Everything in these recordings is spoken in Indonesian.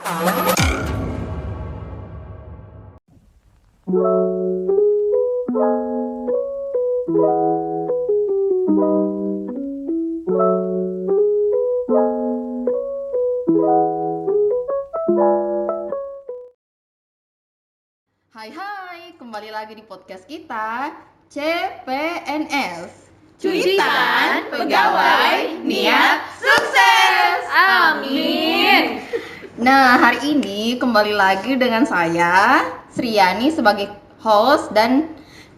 Hai, kembali lagi di podcast kita CPNS. Cuitan Pegawai Niat Sukses. Amin. Nah, hari ini kembali lagi dengan saya Sriani sebagai host dan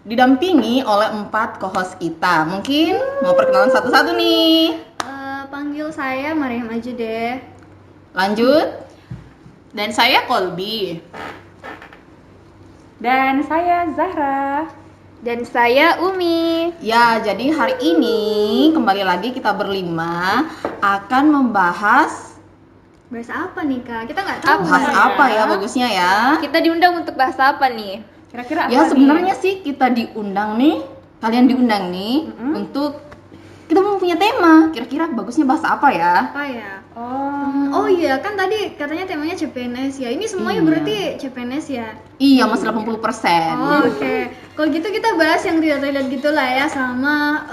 didampingi oleh 4 co-host kita. Mungkin mau perkenalan satu-satu nih. Panggil saya Mariam aja deh. Lanjut. Dan saya Kolbi. Dan saya Zahra. Dan saya Umi. Ya, jadi hari ini kembali lagi kita berlima akan membahas Bahas apa nih Kak? Kita nggak tahu. bahas apa ya bagusnya ya. Kita diundang untuk bahas apa nih? Kira-kira apa Ya nih? sebenarnya sih kita diundang nih, kalian diundang nih untuk kita mau punya tema. Kira-kira bagusnya bahas apa ya? Apa ya? Oh, Oh iya, kan tadi katanya temanya CPNS ya. Ini semuanya Iya. berarti CPNS ya. Iya, masih 80%. Oh, oke. Kalau gitu kita bahas yang relate-relate gitu lah ya sama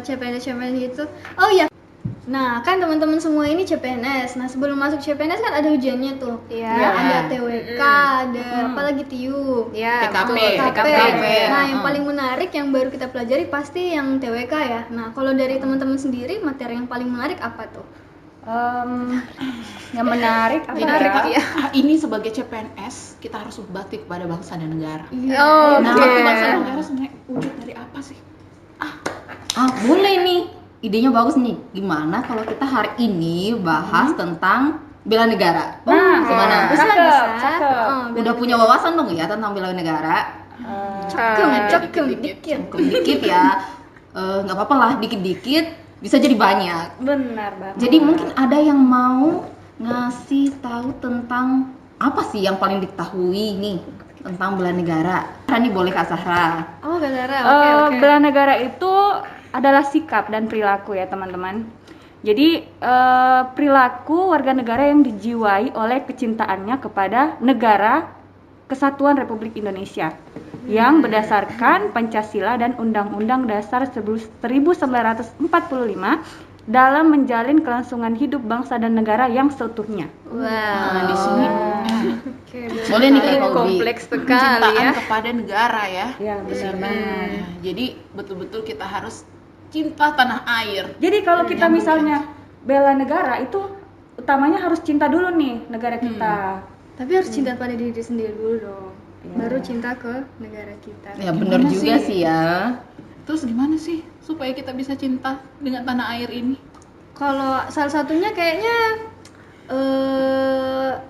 CPNS gitu. Oh iya. Nah, kan teman-teman semua ini CPNS. Nah, sebelum masuk CPNS kan ada ujiannya tuh. Iya. Ya, ada TWK, ada apalagi TIU. Ya, TKP. betul, TKP. Nah, yang paling menarik yang baru kita pelajari pasti yang TWK ya. Nah, kalau dari teman-teman sendiri, materi yang paling menarik apa tuh? yang menarik apa Jadi kita ya? ini sebagai CPNS kita harus berbakti kepada bangsa dan negara. Oh, Nah, oke. bakti bangsa dan negara sebenarnya wujud dari apa sih? Boleh nih. Idenya bagus nih. Gimana kalau kita hari ini bahas tentang bela negara? Gimana? Bisa, Cakep, bisa. cakep. Udah punya wawasan dong ya tentang bela negara? Cakep dikit. Cukup dikit ya. Nggak apa-apa lah, dikit-dikit bisa jadi banyak. Benar banget. Jadi mungkin ada yang mau ngasih tahu tentang apa sih yang paling diketahui nih tentang bela negara. Ini boleh Kak Zahra. Oh, Kak Zara. Oke. Bela negara itu adalah sikap dan perilaku ya teman-teman. Jadi perilaku warga negara yang dijiwai oleh kecintaannya kepada negara Kesatuan Republik Indonesia yang berdasarkan Pancasila dan Undang-Undang Dasar 1945 dalam menjalin kelangsungan hidup bangsa dan negara yang seutuhnya. Nah, di sini Oke. boleh nih Kak Kolbi. Kompleks sekali Cintaan ya. kepada negara ya. Ya, benar banget. Nah, jadi betul-betul kita harus cinta tanah air. Jadi kalau kita misalnya bela negara itu utamanya harus cinta dulu nih negara kita. Tapi harus cinta pada diri sendiri dulu dong. Baru cinta ke negara kita. Ya benar Gimana juga sih? sih ya. Terus gimana sih supaya kita bisa cinta dengan tanah air ini? Kalau salah satunya kayaknya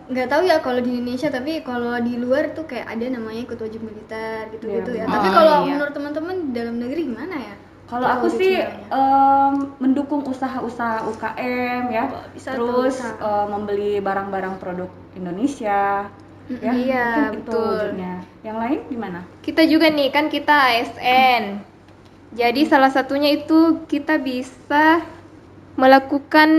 nggak tahu ya kalau di Indonesia, tapi kalau di luar tuh kayak ada namanya ikut wajib militer gitu-gitu ya. Tapi kalau menurut teman-teman di dalam negeri gimana ya? Kalau aku wajib sih cintanya? mendukung usaha-usaha UKM ya, bisa tuh, terus usaha. membeli barang-barang produk Indonesia. Ya, Iya, mungkin itu betul. wujudnya. Yang lain gimana? Kita juga nih, kan kita ASN. Jadi salah satunya itu kita bisa melakukan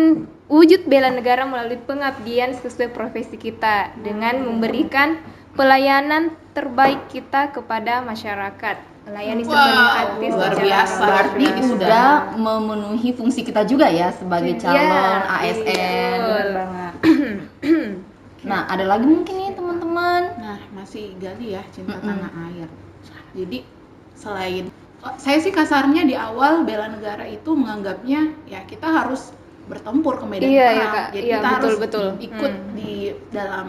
wujud bela negara melalui pengabdian sesuai profesi kita dengan memberikan pelayanan terbaik kita kepada masyarakat. Melayani sepenuh hati luar secara biasa. luar Berarti biasa. udah memenuhi fungsi kita juga ya sebagai calon ASN. Benar banget. Nah, ada lagi mungkin nih teman-teman. Nah, masih gali ya cinta tanah air. Jadi selain saya sih kasarnya di awal bela negara itu menganggapnya ya kita harus bertempur ke medan Iya, perang. iya, Kak. Jadi Iya, kita betul, harus betul. ikut di dalam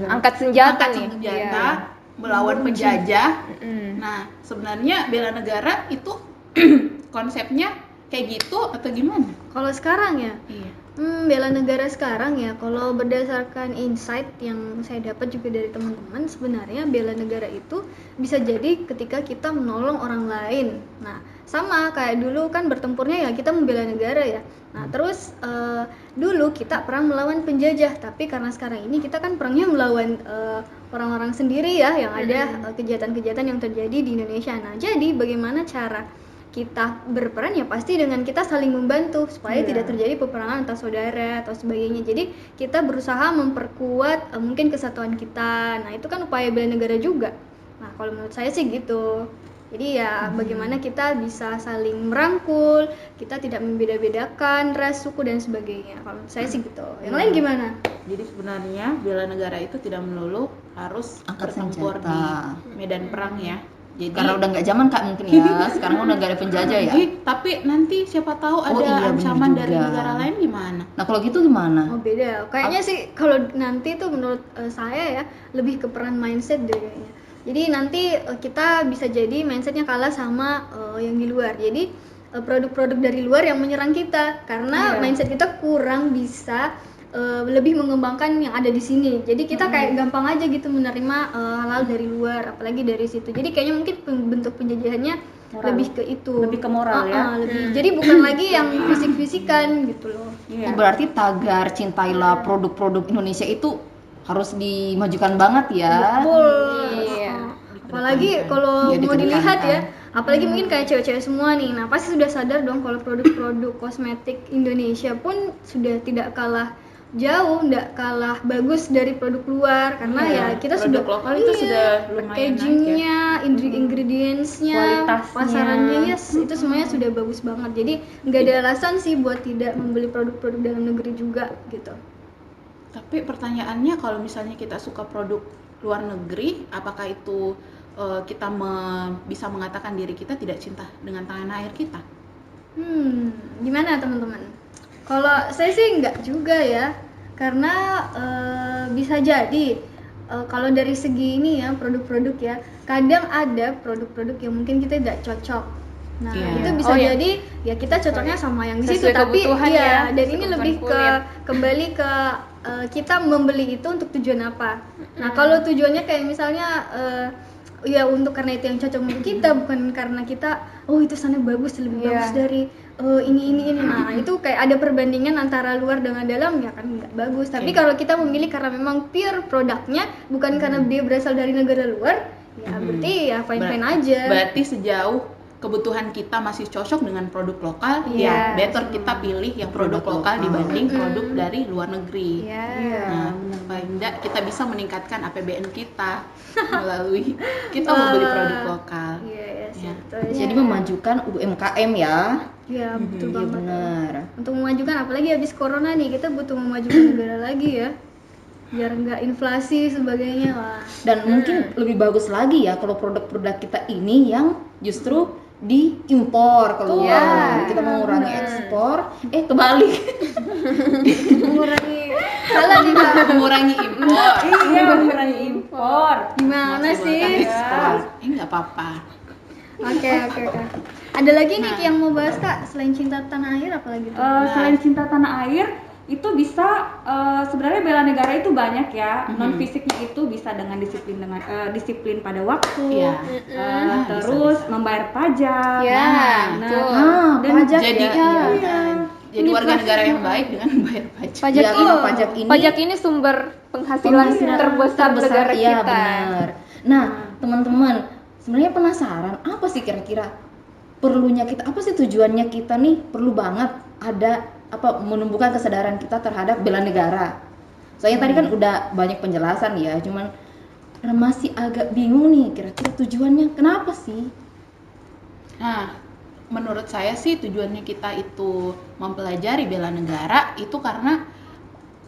Angkat senjata angkat nih. senjata, Iya. melawan penjajah. Mm. Nah, sebenarnya bela negara itu konsepnya kayak gitu atau gimana? Kalau sekarang ya, Iya. bela negara sekarang ya, kalau berdasarkan insight yang saya dapat juga dari teman-teman, sebenarnya bela negara itu bisa jadi ketika kita menolong orang lain. Nah, sama kayak dulu kan bertempurnya ya kita membela negara ya. Nah, terus dulu kita perang melawan penjajah, tapi karena sekarang ini kita kan perangnya melawan orang-orang sendiri ya, yang ada kejahatan-kejahatan yang terjadi di Indonesia. Nah, jadi bagaimana cara kita berperan ya pasti dengan kita saling membantu supaya tidak terjadi peperangan antar saudara atau sebagainya. Jadi kita berusaha memperkuat mungkin kesatuan kita. Nah itu kan upaya bela negara juga. Nah kalau menurut saya sih gitu. Jadi ya bagaimana kita bisa saling merangkul, kita tidak membeda-bedakan ras, suku dan sebagainya. Kalau menurut saya sih gitu. Yang lain gimana? Jadi sebenarnya bela negara itu tidak melulu harus Angkat bertempur di senjata. medan perang ya. Jadi Karena udah nggak zaman Kak mungkin ya. Sekarang udah nggak ada penjajah ya. tapi nanti siapa tahu ada iya, bener ancaman dari juga. negara lain gimana? Nah kalau gitu gimana? Oh beda. Kayaknya sih kalau nanti tuh menurut saya ya lebih ke peran mindset deh kayaknya. Jadi nanti kita bisa jadi mindsetnya kalah sama yang di luar. Jadi produk-produk dari luar yang menyerang kita karena mindset kita kurang bisa lebih mengembangkan yang ada di sini. Jadi kita kayak gampang aja gitu menerima hal-hal dari luar, apalagi dari situ. Jadi kayaknya mungkin bentuk penjajahannya Moral. lebih ke itu. Lebih ke moral ya. Lebih. Jadi bukan lagi yang fisik-fisikan gitu loh. Iya. Oh, berarti tagar cintailah produk-produk Indonesia itu harus dimajukan banget ya. Betul. Iya. Apalagi kalau Iya, mau dilihat dikedepankan. ya, apalagi mungkin kayak cewek-cewek semua nih. Nah, pasti sudah sadar dong kalau produk-produk kosmetik Indonesia pun sudah tidak kalah jauh, tidak kalah bagus dari produk luar karena ya kita produk sudah lokal itu sudah lumayan packagingnya, ingredientsnya, Kualitasnya. pasarannya itu semuanya sudah bagus banget. Jadi nggak ada alasan sih buat tidak membeli produk-produk dalam negeri juga gitu. Tapi pertanyaannya kalau misalnya kita suka produk luar negeri, apakah itu kita bisa mengatakan diri kita tidak cinta dengan tanah air kita? Gimana teman-teman? Kalau saya sih nggak juga ya, karena bisa jadi kalau dari segi ini ya produk-produk ya, kadang ada produk-produk yang mungkin kita tidak cocok. Nah Iya. itu bisa Oh, iya. jadi ya kita cocoknya sama yang di situ, Sesuai tapi kebutuhan iya, ya, dan ini kebutuhan lebih ke kulit. kembali ke kita membeli itu untuk tujuan apa. Nah kalau tujuannya kayak misalnya ya untuk karena itu yang cocok untuk kita, bukan karena kita oh itu sana bagus lebih Iya. bagus dari ini. Nah itu kayak ada perbandingan antara luar dengan dalam ya kan nggak bagus. Tapi kalau kita memilih karena memang pure produknya, bukan karena dia berasal dari negara luar, ya berarti ya fine aja. Berarti sejauh kebutuhan kita masih cocok dengan produk lokal, Iya. ya better kita pilih yang produk Produk lokal lokal. dibanding produk dari luar negeri. Iya. Nah, paling tidak kita bisa meningkatkan APBN kita melalui kita membeli produk lokal. Iya, sih. Ya. Betul. Jadi memajukan UMKM ya. Iya, betul Iya banget. benar. Untuk memajukan apalagi habis corona nih, kita butuh memajukan negara lagi ya. Biar nggak inflasi sebagainya lah. Dan mungkin lebih bagus lagi ya kalau produk-produk kita ini yang justru diimpor keluar. Iya, Kita mengurangi benar. ekspor, kebalik. Mengurangi salah nih Kak. Mengurangi impor. Iya, mengurangi impor. Gimana sih? Memaksimalkan ekspor. Nggak apa-apa. Oke. Ada lagi nih yang mau bahas Kak, selain cinta tanah air apalagi tuh? Selain cinta tanah air, itu bisa sebenarnya bela negara itu banyak ya. Non fisiknya itu bisa dengan disiplin pada waktu, Iya. terus membayar pajak. Ya, betul. dan pajak Jadi ya. jadi warga negara yang baik dengan membayar pajak. Pajak Ya, ini, pajak ini ini sumber penghasilan terbesar negara iya, kita. benar. Nah, teman-teman, sebenarnya penasaran apa sih kira-kira perlunya kita, apa sih tujuannya kita nih perlu banget ada menumbuhkan kesadaran kita terhadap bela negara. Soalnya tadi kan udah banyak penjelasan ya, cuman masih agak bingung nih kira-kira tujuannya kenapa sih? Nah, menurut saya sih tujuannya kita itu mempelajari bela negara itu karena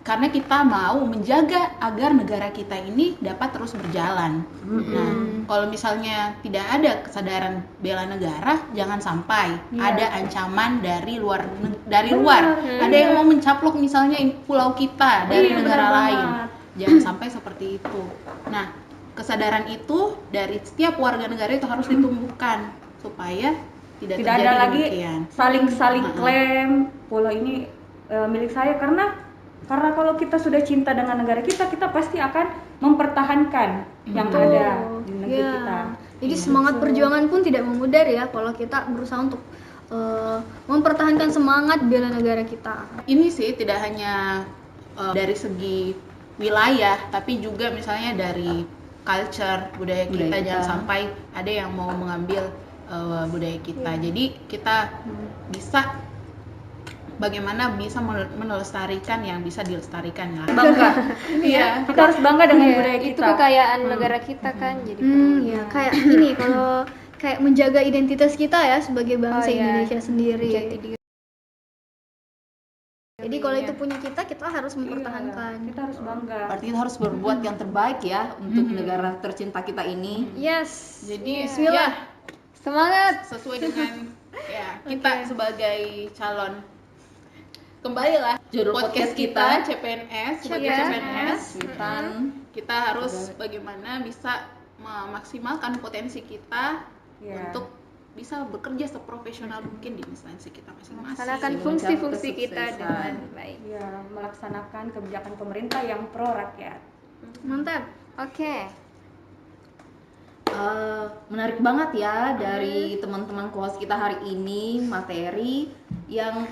kita mau menjaga agar negara kita ini dapat terus berjalan. Nah, kalau misalnya tidak ada kesadaran bela negara, jangan sampai ada ancaman dari luar. Ada yang mau mencaplok misalnya pulau kita dari Iya, negara benar lain. banget. Jangan sampai seperti itu. Nah, kesadaran itu dari setiap warga negara itu harus ditumbuhkan supaya tidak Tidak terjadi ada lagi demikian. saling klaim pulau ini milik saya, karena kalau kita sudah cinta dengan negara kita pasti akan mempertahankan yang ada di negeri Iya. kita. Jadi semangat perjuangan pun tidak memudar ya kalau kita berusaha untuk mempertahankan semangat bela negara kita. Ini sih tidak hanya dari segi wilayah, tapi juga misalnya dari culture budaya kita. Budaya kita. Jangan sampai ada yang mau mengambil budaya kita. Jadi kita bisa bagaimana bisa melestarikan yang bisa dilestarikan ya. Bangga. Iya. Kita harus bangga dengan Iya, budaya itu kita. kekayaan negara kita kan, jadi Ya kayak ini kalau kayak menjaga identitas kita ya sebagai bangsa Oh, iya. Indonesia sendiri. jati diri. Jadi kalau itu punya kita harus mempertahankan. Kita harus bangga. Berarti kita harus berbuat yang terbaik ya untuk negara tercinta kita ini. Yes. Jadi Bismillah. ya, Semangat. sesuai dengan ya kita sebagai calon, kembalilah Judul podcast podcast kita kita, CPNS sebagai Iya. CPNS Witan. kita harus bagaimana bisa memaksimalkan potensi kita Iya. untuk bisa bekerja seprofesional mungkin di instansi kita masing-masing. Melaksanakan Mencari fungsi-fungsi kita kesuksesan. dengan baik. Ya, melaksanakan kebijakan pemerintah yang pro rakyat. Mantap. Oke. Menarik banget ya dari teman-teman kohos kita hari ini, materi yang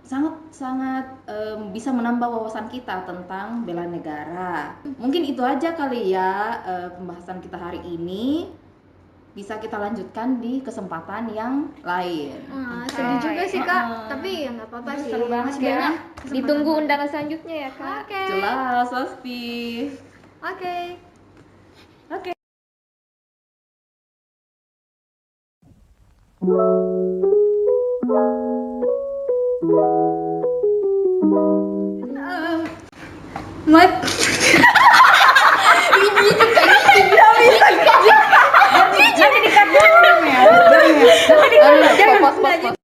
sangat-sangat bisa menambah wawasan kita tentang bela negara. Mungkin itu aja kali ya pembahasan kita hari ini. Bisa kita lanjutkan di kesempatan yang lain. Wah, sedih juga sih Kak, Heeh. tapi ya nggak apa-apa sih. Seru banget Masih ya. banyak kesempatan. Ditunggu undangan selanjutnya ya, Kak. Oke. Jelas pasti. Oke. Oke. Aduh, pos.